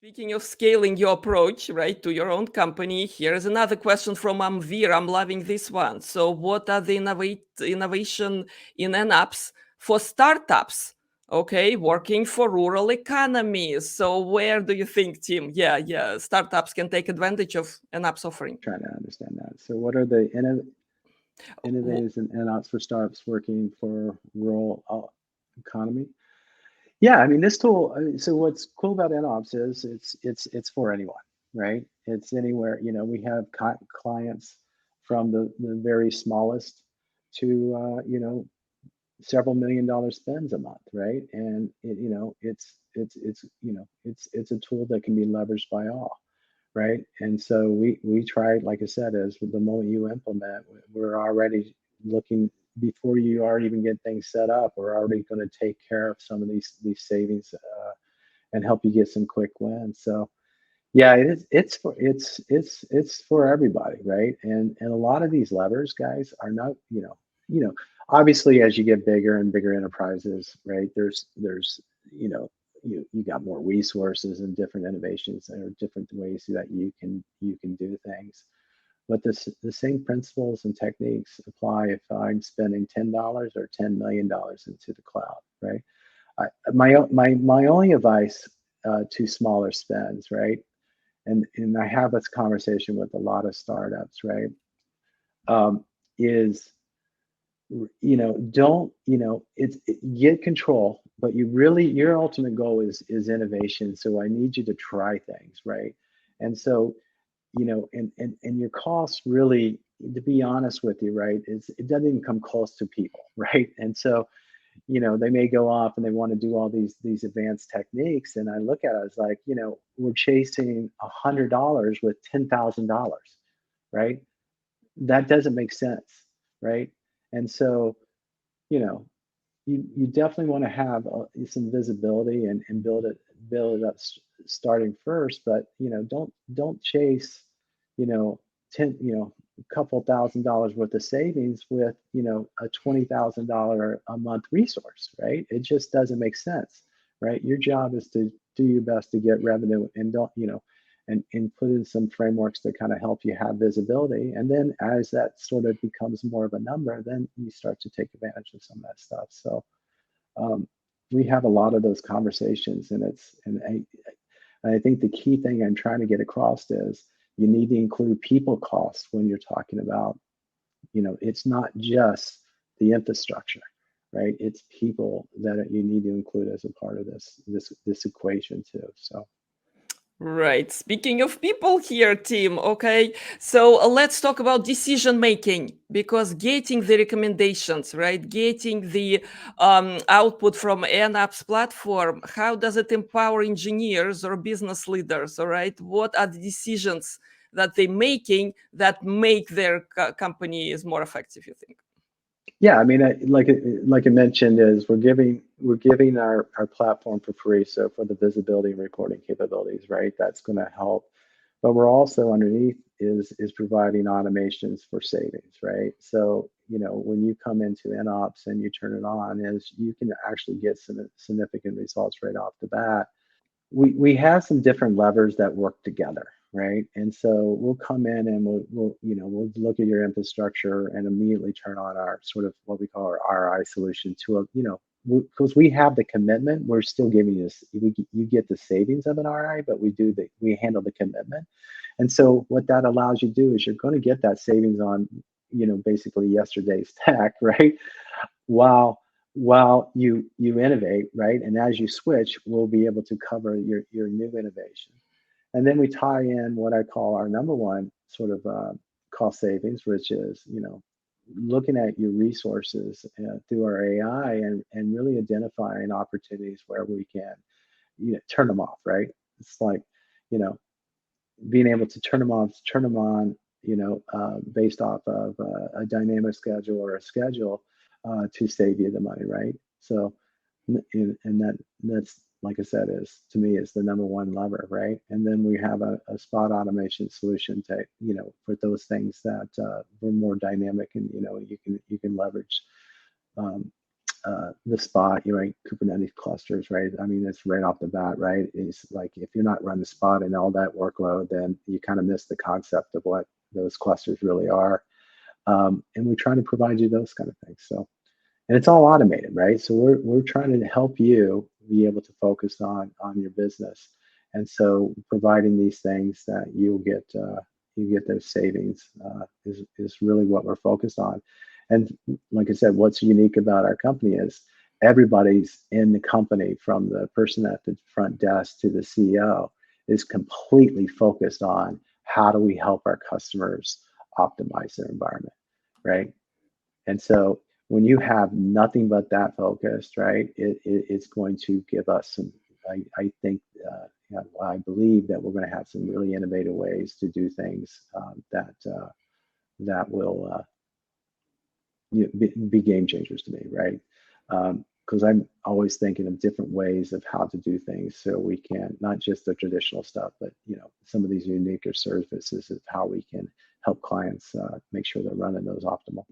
Speaking of scaling your approach, right, to your own company, here is another question from Amvir. I'm loving this one. So, what are the innovation in apps for startups? Okay, working for rural economies. So, where do you think, Tim? Yeah, startups can take advantage of an app's offering. Trying to understand that. So what are the W- innovators and ops for startups working for rural economy? Yeah, I mean this tool. So what's cool about NOps is it's for anyone, right? It's anywhere. You know, we have clients from the very smallest to several $1 million spends a month, right? And it's a tool that can be leveraged by all, right? And so we tried, like I said, as with the moment you implement, we're already looking before you are even get things set up. We're already going to take care of some of these savings and help you get some quick wins. So yeah, it is. It's for everybody, right? And a lot of these levers, guys, are not you know obviously as you get bigger and bigger enterprises, right? There's you know you got more resources and different innovations and different ways that you can do things. But the same principles and techniques apply if I'm spending $10 or $10 million into the cloud, right? My only advice to smaller spends, right? And I have this conversation with a lot of startups, right? Is don't get control, but your ultimate goal is innovation. So I need you to try things, right? And so and your costs really, to be honest with you, right, is it doesn't even come close to people, right? And so they may go off and they want to do all these advanced techniques, and I look at it as like, we're chasing $100 with $10,000, right? That doesn't make sense, right? And so you know you definitely want to have some visibility and build it up starting first, but don't chase you know 10 a couple $1,000s worth of savings with a $20,000 a month resource, right? It just doesn't make sense, right? Your job is to do your best to get revenue, and don't and put in some frameworks to kind of help you have visibility. And then as that sort of becomes more of a number, then you start to take advantage of some of that stuff. So um, we have a lot of those conversations, and I think the key thing I'm trying to get across is you need to include people costs when you're talking about, it's not just the infrastructure, right? It's people that you need to include as a part of this equation too. So Right. Speaking of people here, Tim, okay. So let's talk about decision making, because getting the recommendations, right? Getting the output from an apps platform, how does it empower engineers or business leaders? All right. What are the decisions that they're making that make their companies more effective, you think? yeah, I mean, like I mentioned, is we're giving our platform for free. So for the visibility and reporting capabilities, right? That's going to help. But we're also underneath is providing automations for savings, right? So when you come into NOps and you turn it on, is you can actually get some significant results right off the bat. We have some different levers that work together, right? And so we'll come in and we'll look at your infrastructure and immediately turn on our sort of what we call our RI solution to a because we have the commitment. We're still giving you this. You get the savings of an RI, but we handle the commitment. And so what that allows you to do is you're going to get that savings on basically yesterday's tech, right? While you innovate, right? And as you switch, we'll be able to cover your new innovation. And then we tie in what I call our number one sort of cost savings, which is looking at your resources through our AI and really identifying opportunities where we can turn them off, right? It's like you know being able to turn them off, turn them on, based off of a dynamic schedule or a schedule to save you the money, right? So, and that's like I said, is to me is the number one lever, right? And then we have a spot automation solution to for those things that were more dynamic, and you can leverage um, the spot, right? Kubernetes clusters, right? I mean, it's right off the bat, right? It's like if you're not running spot and all that workload, then you kind of miss the concept of what those clusters really are. And we try to provide you those kind of things. So, and it's all automated, right? So we're trying to help you be able to focus on your business, and so providing these things that you get those savings is really what we're focused on. And like I said, what's unique about our company is everybody's in the company, from the person at the front desk to the CEO, is completely focused on how do we help our customers optimize their environment, right? And so when you have nothing but that focused, right, it's going to give us some, I think, I believe that we're going to have some really innovative ways to do things that will be game changers to me, right? Because I'm always thinking of different ways of how to do things, so we can, not just the traditional stuff, but some of these unique services of how we can help clients make sure they're running those optimal.